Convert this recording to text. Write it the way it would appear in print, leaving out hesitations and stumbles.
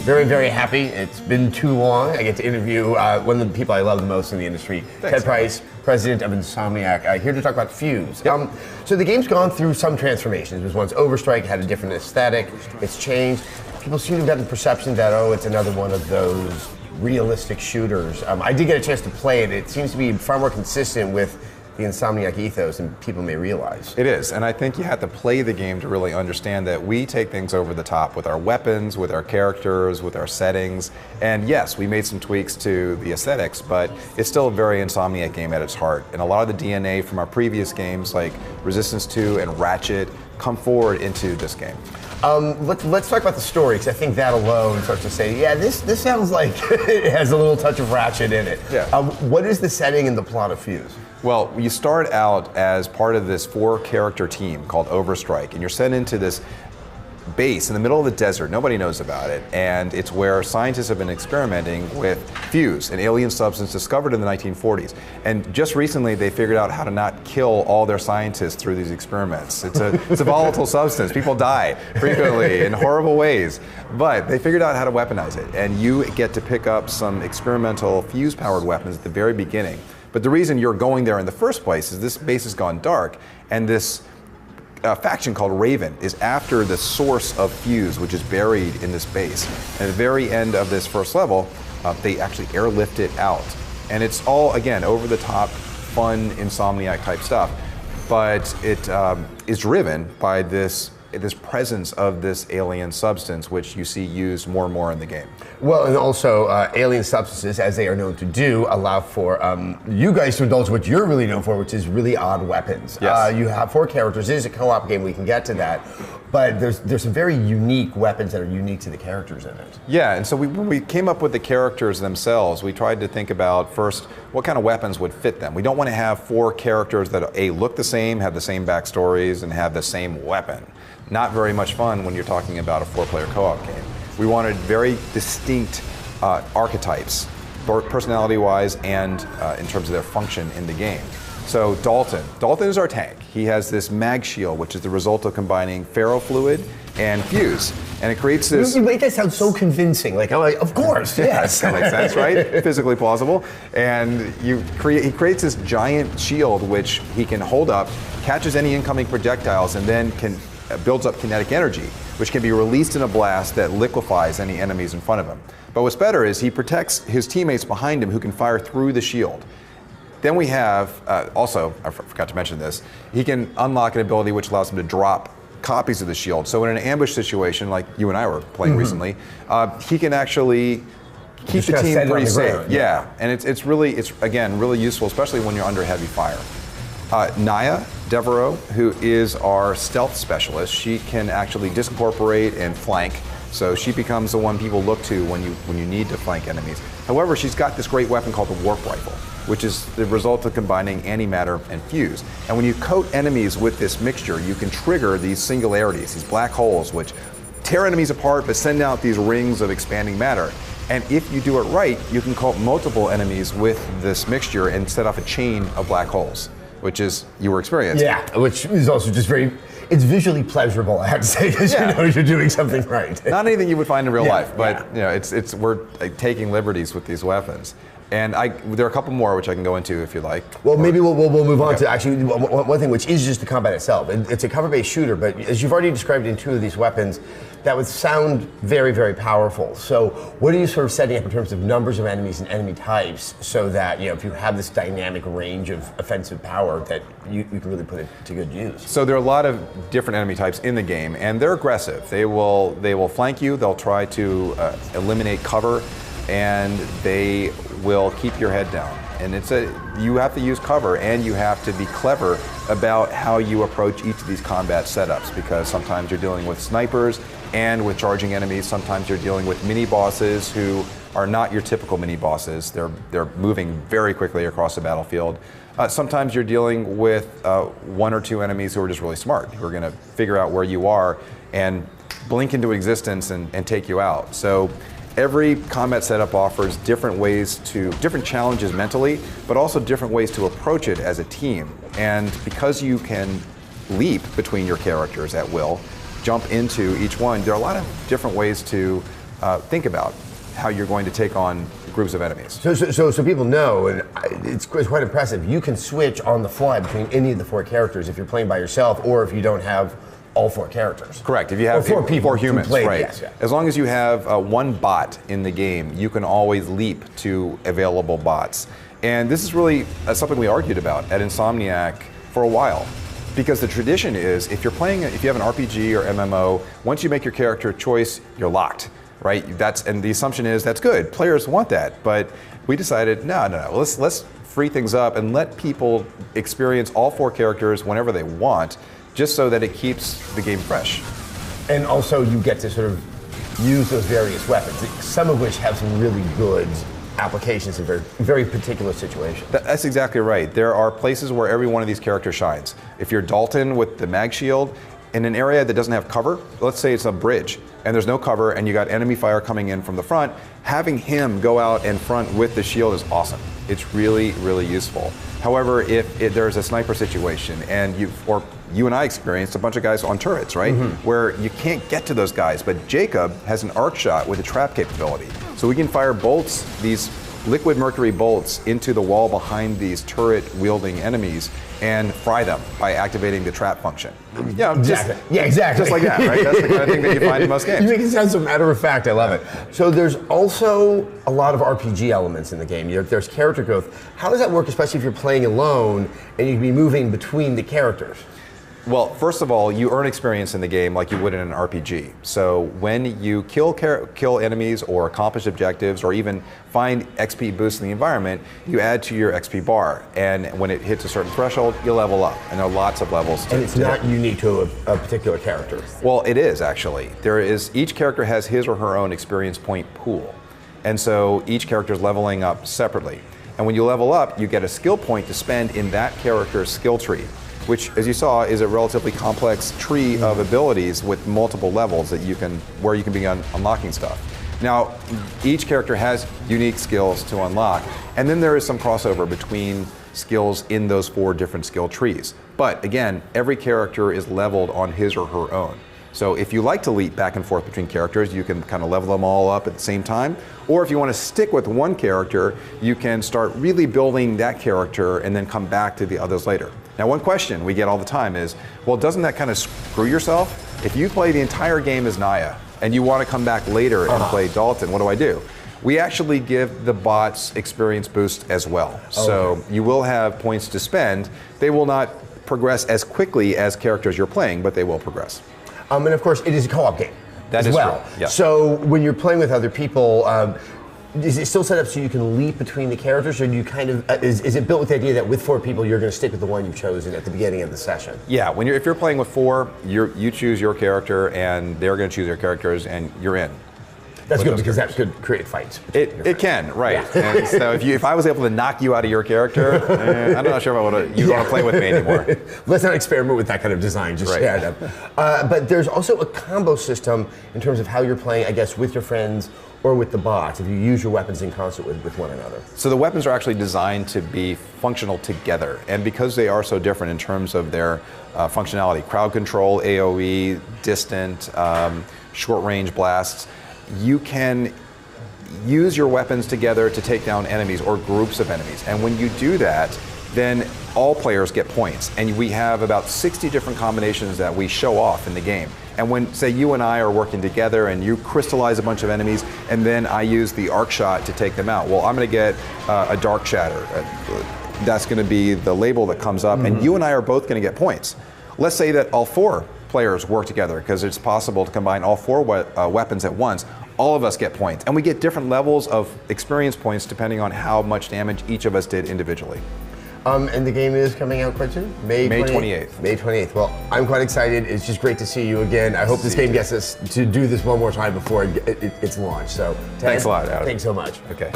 Very, very happy. It's been too long. I get to interview one of the people I love the most in the industry, Ted Price, president of Insomniac, here to talk about Fuse. Yep. So the game's gone through some transformations. It was once Overstrike, had a different aesthetic. It's changed. People seem to have gotten the perception that, oh, it's another one of those realistic shooters. I did get a chance to play it. It seems to be far more consistent with the Insomniac ethos than people may realize. It is, and I think you have to play the game to really understand that we take things over the top with our weapons, with our characters, with our settings. And yes, we made some tweaks to the aesthetics, but it's still a very Insomniac game at its heart. And a lot of the DNA from our previous games like Resistance 2 and Ratchet come forward into this game. Let's talk about the story, because I think that alone starts to say, yeah, this sounds like it has a little touch of Ratchet in it. Yeah. What is the setting and the plot of Fuse? Well, you start out as part of this 4-character team called Overstrike, and you're sent into this base in the middle of the desert. Nobody knows about it, and it's where scientists have been experimenting with Fuse, an alien substance discovered in the 1940s. And just recently, they figured out how to not kill all their scientists through these experiments. It's a volatile substance. People die frequently in horrible ways, but they figured out how to weaponize it, and you get to pick up some experimental Fuse-powered weapons at the very beginning. But the reason you're going there in the first place is this base has gone dark, and this faction called Raven is after the source of Fuse, which is buried in this base. And at the very end of this first level, they actually airlift it out. And it's all, again, over-the-top, fun, Insomniac type stuff. But it is driven by this presence of this alien substance, which you see used more and more in the game. Well, and also alien substances, as they are known to do, allow for you guys to indulge what you're really known for, which is really odd weapons. Yes. You have 4 characters. It is a co-op game. We can get to that. But there's some very unique weapons that are unique to the characters in it. Yeah, and so when we came up with the characters themselves, we tried to think about first what kind of weapons would fit them. We don't want to have 4 characters that look the same, have the same backstories, and have the same weapon. Not very much fun when you're talking about a 4-player co-op game. We wanted very distinct archetypes, personality-wise and in terms of their function in the game. So Dalton is our tank. He has this mag shield, which is the result of combining ferrofluid and Fuse. And it creates this... You make that sound so convincing. Like, I'm like, of course, yes. That makes sense, right? Physically plausible. And he creates this giant shield, which he can hold up, catches any incoming projectiles, and then builds up kinetic energy, which can be released in a blast that liquefies any enemies in front of him. But what's better is he protects his teammates behind him who can fire through the shield. Then we have, also, I forgot to mention this, he can unlock an ability which allows him to drop copies of the shield. So in an ambush situation, like you and I were playing recently, he can actually keep the team pretty safe. Yeah, and it's again, really useful, especially when you're under heavy fire. Naya Devereaux, who is our stealth specialist, she can actually disincorporate and flank, so she becomes the one people look to when you need to flank enemies. However, she's got this great weapon called the warp rifle, which is the result of combining antimatter and Fuse. And when you coat enemies with this mixture, you can trigger these singularities, these black holes, which tear enemies apart but send out these rings of expanding matter. And if you do it right, you can coat multiple enemies with this mixture and set off a chain of black holes, which is your experience. Yeah, which is also just it's visually pleasurable, I have to say, because you know you're doing something right. Not anything you would find in real life, but you know, we're taking liberties with these weapons. And there are a couple more which I can go into if you like. Well, maybe we'll move on to actually one thing, which is just the combat itself. It's a cover-based shooter, but as you've already described in 2 of these weapons, that would sound very, very powerful. So what are you sort of setting up in terms of numbers of enemies and enemy types so that, if you have this dynamic range of offensive power, that you can really put it to good use? So there are a lot of different enemy types in the game, and they're aggressive. They will flank you, they'll try to eliminate cover, and they will keep your head down. And you have to use cover, and you have to be clever about how you approach each of these combat setups, because sometimes you're dealing with snipers and with charging enemies. Sometimes you're dealing with mini bosses who are not your typical mini bosses. They're moving very quickly across the battlefield. Sometimes you're dealing with 1 or 2 enemies who are just really smart, who are going to figure out where you are and blink into existence and take you out. So every combat setup offers different challenges mentally, but also different ways to approach it as a team. And because you can leap between your characters at will, jump into each one, there are a lot of different ways to think about how you're going to take on groups of enemies. So people know, and it's quite impressive, you can switch on the fly between any of the 4 characters if you're playing by yourself or if you don't have all 4 characters. Correct. If you have 4 people, 4 humans, play, right? Yes, yeah. As long as you have 1 bot in the game, you can always leap to available bots. And this is really something we argued about at Insomniac for a while. Because the tradition is, if you have an RPG or MMO, once you make your character choice, you're locked, right? And the assumption is that's good. Players want that, but we decided no. Let's free things up and let people experience all 4 characters whenever they want, just so that it keeps the game fresh. And also, you get to sort of use those various weapons, some of which have some really good applications in very particular situations. That's exactly right. There are places where every one of these characters shines. If you're Dalton with the mag shield, in an area that doesn't have cover, let's say it's a bridge, and there's no cover, and you got enemy fire coming in from the front, having him go out in front with the shield is awesome. It's really, really useful. However, if there's a sniper situation, and you and I experienced a bunch of guys on turrets, right? Where you can't get to those guys, but Jacob has an arc shot with a trap capability. So we can fire bolts, these liquid mercury bolts, into the wall behind these turret-wielding enemies and fry them by activating the trap function. Yeah, exactly. Just like that, right? That's the kind of thing that you find in most games. You make it sound so matter of fact. I love it. So there's also a lot of RPG elements in the game. There's character growth. How does that work, especially if you're playing alone and you can be moving between the characters? Well, first of all, you earn experience in the game like you would in an RPG. So when you kill enemies or accomplish objectives or even find XP boosts in the environment, you add to your XP bar. And when it hits a certain threshold, you level up. And there are lots of levels. And it's not unique to a particular character. Well, it is actually. Each character has his or her own experience point pool. And so each character is leveling up separately. And when you level up, you get a skill point to spend in that character's skill tree, which, as you saw, is a relatively complex tree of abilities with multiple levels where you can begin unlocking stuff. Now, each character has unique skills to unlock, and then there is some crossover between skills in those 4 different skill trees. But again, every character is leveled on his or her own. So if you like to leap back and forth between characters, you can kind of level them all up at the same time. Or if you want to stick with one character, you can start really building that character and then come back to the others later. Now, one question we get all the time is, well, doesn't that kind of screw yourself? If you play the entire game as Naya and you want to come back later and play Dalton, what do? We actually give the bots experience boost as well. So you will have points to spend. They will not progress as quickly as characters you're playing, but they will progress. And of course, it is a co-op game that as is well. True. Yeah. So when you're playing with other people, is it still set up so you can leap between the characters, or do you kind of is it built with the idea that with 4 people you're going to stick with the one you've chosen at the beginning of the session? Yeah, if you're playing with 4, you choose your character, and they're going to choose their characters, and you're in. That's good, because that could create fights. It can, right? Yeah. And so if I was able to knock you out of your character, I'm not sure if you'd want to play with me anymore. Let's not experiment with that kind of design. Just right. But there's also a combo system in terms of how you're playing, I guess, with your friends or with the bots, if you use your weapons in concert with one another. So the weapons are actually designed to be functional together, and because they are so different in terms of their functionality, crowd control, AoE, distant, short-range blasts, you can use your weapons together to take down enemies or groups of enemies. And when you do that, then all players get points. And we have about 60 different combinations that we show off in the game. And when, say, you and I are working together and you crystallize a bunch of enemies, and then I use the arc shot to take them out, well, I'm going to get a dark shatter. That's going to be the label that comes up, and you and I are both going to get points. Let's say that all 4 players work together, because it's possible to combine all 4 weapons at once. All of us get points, and we get different levels of experience points depending on how much damage each of us did individually. And the game is coming out quite soon? May 28th. May 28th. Well, I'm quite excited. It's just great to see you again. I hope this game gets us to do this one more time before it's launched. So, Ted, thanks a lot, Adam. Thanks so much. Okay.